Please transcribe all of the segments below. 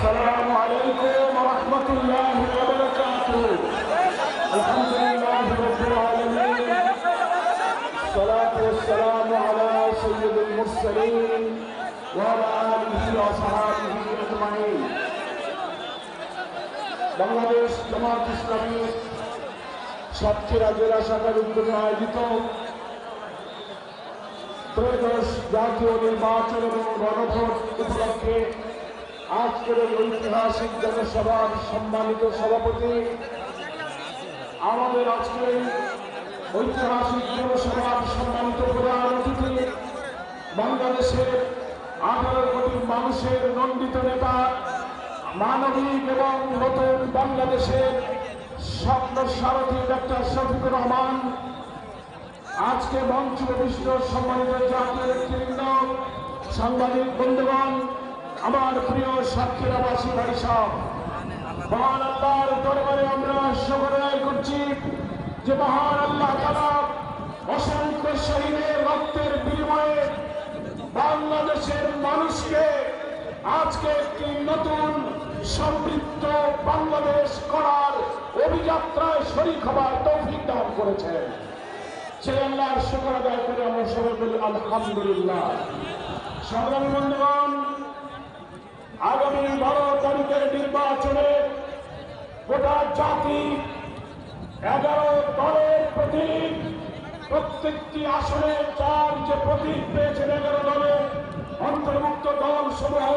السلام عليكم ورحمة الله وبركاته. الحمد لله رب العالمين، الصلاة والسلام على سيد المرسلين وعلى آله وصحبه أجمعين. বাংলাদেশ জামাত ইসলামী সাতক্ষীরা জেলা শাখার উদ্যোগে আয়োজিত ত্রয়োদশ জাতীয় নির্বাচন এবং গণভোট উপলক্ষে আজকের ঐতিহাসিক জনসভার সম্মানিত সভাপতি, আমাদের আজকের ঐতিহাসিক জনসভার সম্মানিত প্রধান অতিথি, বাংলাদেশের 18 কোটি মানুষের নন্দিত নেতা, মানবিক এবং নতুন বাংলাদেশের স্বপ্ন সারথী ডক্টর শফিকুর রহমান, আজকে মঞ্চ বিশিষ্ট সম্মানিত জাতীয় নেতৃবৃন্দ, সাংবাদিক বন্ধুগণ, আমার প্রিয় সাতক্ষীরাবাসী ভাই সাহেব, মহান আল্লাহর দরবারে আমরা শুকর আদায় করছি যে মহান আল্লাহ তাআলা অসংখ্য শহীদের রক্তের বিনিময়ে বাংলাদেশের মানুষকে আজকে একটি নতুন সমৃদ্ধ বাংলাদেশ করার অভিযাত্রায় শরীক হবার তৌফিক দান করেছেন। সেই আল্লাহর শুকর আদায় করে আমরা সবাই বলি আলহামদুলিল্লাহ। সংগ্রামী বন্ধুগণ, আগামী 12 তারিখের নির্বাচনে গোটা জাতি 11 দলের প্রতীক, প্রত্যেকটি আসনে 4 যে প্রতীক পেয়েছেন 11 দলের অন্তর্ভুক্ত দল সমূহ,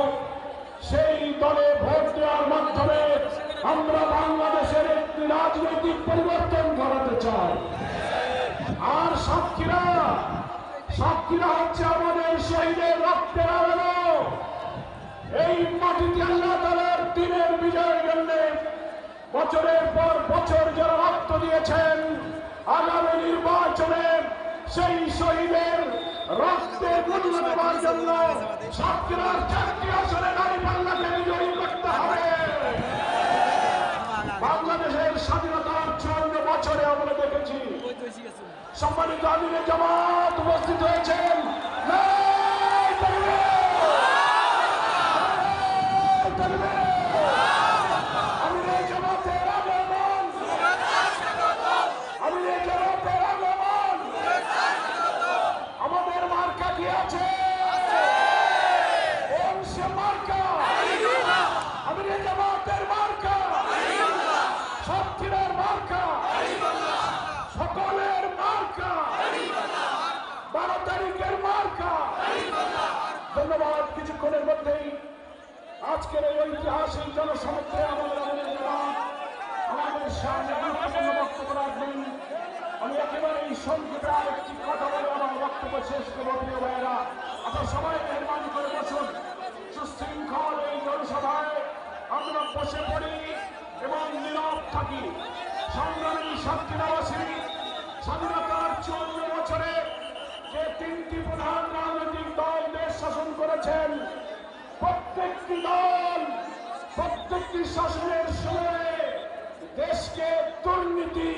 সেই দলে ভোট দেওয়ার মাধ্যমে আমরা বাংলাদেশের একটি রাজনৈতিক পরিবর্তন ঘটাতে চাই। আর সাতক্ষীরা হচ্ছে আমাদের শহীদের রক্তের আলো। এই মাটিতে আল্লাহ তাআলার দিনের বিজয়ের জন্য বছরের পর বছর যারা রক্ত দিয়েছেন, আগামী নির্বাচনে সেই শহীদের রক্তের মূল্য দেওয়ার জন্য সাতক্ষীরার 4টি আসনে দাঁড়িপাল্লাকে বিজয়ী করতে হবে। বাংলাদেশের স্বাধীনতার 54 বছরে আমরা দেখেছি সম্মানিত আমিরে জামাত উপস্থিত হয়েছেন। আমাদের মার্কা কি আছে? আমিরে জামাতের মার্কা, সাতক্ষীরার মার্কা, সকলের মার্কা, 12 তারিখের মার্কা। ধন্যবাদ। কিছুক্ষণের মধ্যেই আজকের এই ঐতিহাসিক জনসমুদ্রে আমাদের সামনে গুরুত্বপূর্ণ বক্তব্য রাখবেন। আমি একেবারেই সংক্ষেপে আরেকটি কথা বলে আমার বক্তব্য শেষ করব। প্রিয় ভাইয়েরা, আপনার সবাই মেহরবানি করে বসুন। সুশৃঙ্খল এই জনসভায় আমরা বসে পড়ি এবং নীরব থাকি। সংগ্রামী সাতক্ষীরাবাসী, স্বাধীনতার 54 বছরে যে 3টি প্রধান রাজনৈতিক দল দেশ শাসন করেছেন, প্রত্যেকটি দল প্রত্যেকটি শাসনের সময়ে দেশকে দুর্নীতি,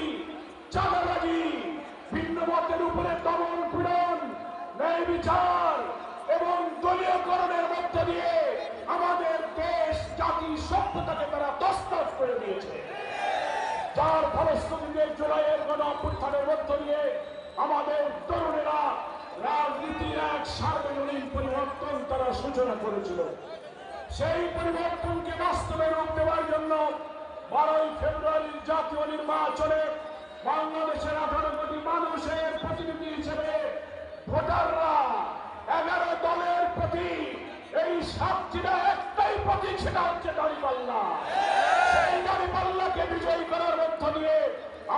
চাঁদাবাজি, ভিন্ন মতের উপরে দমন পীড়ন, ন্যায় বিচার এবং দলীয়করণের মধ্য দিয়ে আমাদের দেশ, জাতি, সভ্যতাকে তারা তছনছ করে দিয়েছে। যার ফলশ্রুতিতে জুলাইয়ের গণ অভ্যুত্থানের মধ্য দিয়ে আমাদের তরুণেরা রাজনীতির এক সার্বজনীন পরিবর্তন তারা সূচনা করেছিল। সেই পরিবর্তনকে বাস্তবে রূপ দেওয়ার জন্য 12 ফেব্রুয়ারির জাতীয় নির্বাচনে বাংলাদেশের 18 কোটি মানুষের প্রতিনিধি হিসেবে ভোটাররা 11 দলের প্রতীক, এই সাতক্ষীরা একটাই প্রতীক, সেটা হচ্ছে দাঁড়িপাল্লা। সেই দাঁড়িপাল্লাকে বিজয়ী করার মধ্য দিয়ে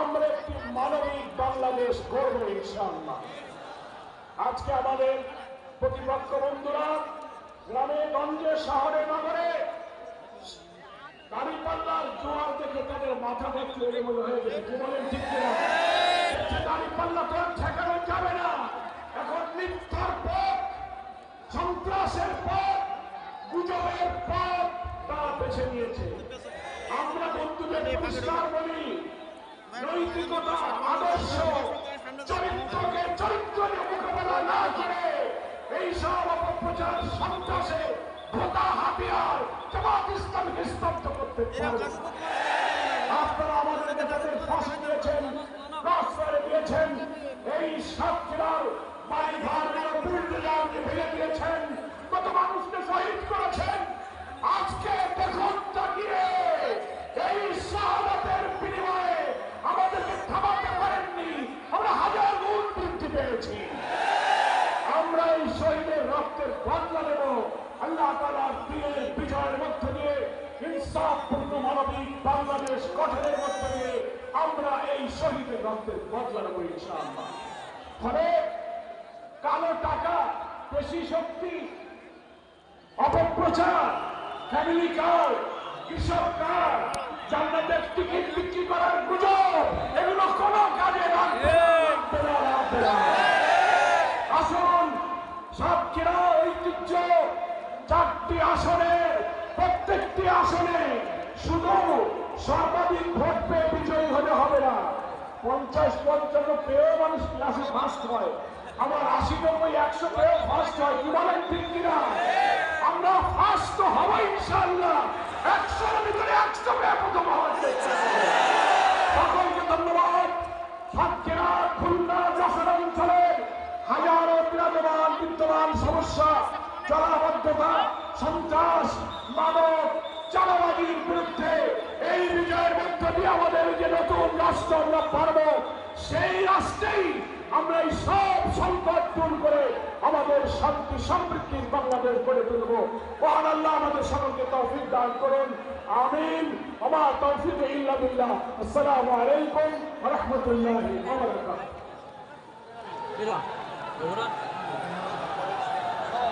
আমরা একটি মানবিক বাংলাদেশ গড়ব ইনশাআল্লাহ। আজকে আমাদের প্রতিপক্ষ বন্ধুরা গ্রামে গঞ্জে শহরে নগরে দাঁড়িপাল্লার জোয়ার দেখে তাদের মাথাটা একটু এলোমেলো হয়ে গেছে। কি বলেন, ঠিক কিনা? দাঁড়িপাল্লা তো ঠেকানো যাবে না। এখন মিথ্যার পথ, সন্ত্রাসের পথ, গুজবের পথ তারা বেছে নিয়েছে। আমরা বন্ধুদের পরিষ্কার বলি, নৈতিকতা, আদর্শ, চরিত্রকে চরিত্র নিয়ে মোকাবেলা না করে এইসব অপপ্রচার, সন্ত্রাসে ভোতা হাতিয়ার যেমন জামাত ইসলামকে স্তব্ধ করতে পারবে না। আপনারা আমাদের নেতাদের ফাঁসি দিয়েছেন, রাস্তায় দিয়েছেন, এই সাতক্ষীরার বাড়িঘর বুলডোজারকে ভেঙে দিয়েছেন, কত মানুষকে শহীদ করেছেন। আজকে দেখুন তাকিয়ে এই শাহাদাতের বিনিময়ে আমাদেরকে থামাতে পারেননি, আমরা হাজার গুণ বৃদ্ধি পেয়েছি। আমরা এই শহীদের রক্তের বদলা নেব আল্লাহ তাআলার দিনের বিজয়ের মধ্য দিয়ে, ইনসাফপূর্ণ মানবিক বাংলাদেশ গঠনের মধ্য দিয়ে আমরা এই শহীদের রক্তের বদলা নেব ইনশাআল্লাহ। ফলে কালো টাকা, পেশি শক্তি, অপপ্রচার, ফ্যামিলি কার, কৃষক কার, জান্নাতের টিকিট বিক্রি করার গুজব, এগুলো কোনো কাজে লাগবে না। আসুন সাতক্ষীরা ঐতিহ্য 4টি আসনে, প্রত্যেকটি আসনে শুধু সর্বাধিক ভোট পেয়ে বিজয়ী হলে হবে না, 50-55 পেয়েও মানুষ ক্লাসে ফার্স্ট হয়, আমার 80-90-100 পেয়েও ফার্স্ট হয়। কি বলেন ঠিক কিনা? আমরা ফার্স্ট তো হবো ইনশাআল্লাহ, 100-এর ভিতরে 100 পেয়ে প্রথম হওয়ার চেষ্টা করব। সকলকে ধন্যবাদ। সাতক্ষীরা, খুলনা, যশোর অঞ্চলের হাজারো বিদ্যমান সমস্যা, জলাবদ্ধতা, সন্ত্রাস, মাদক, চাঁদাবাজির বিরুদ্ধে এই বিজয়ের মধ্য দিয়ে আমাদের যে নতুন রাষ্ট্র আমরা পারব, সেই রাষ্ট্রেই আমরা এই সব সংকট দূর করে আমাদের শান্তি সমৃদ্ধির বাংলাদেশ গড়ে তুলব। মহান আল্লাহ আমাদের সকলকে তৌফিক দান করুন, আমিন। ওয়া তৌফিক ইল্লা বিল্লাহ। আসসালামু আলাইকুম ওয়া রাহমাতুল্লাহি ওয়া বারাকাতুহু।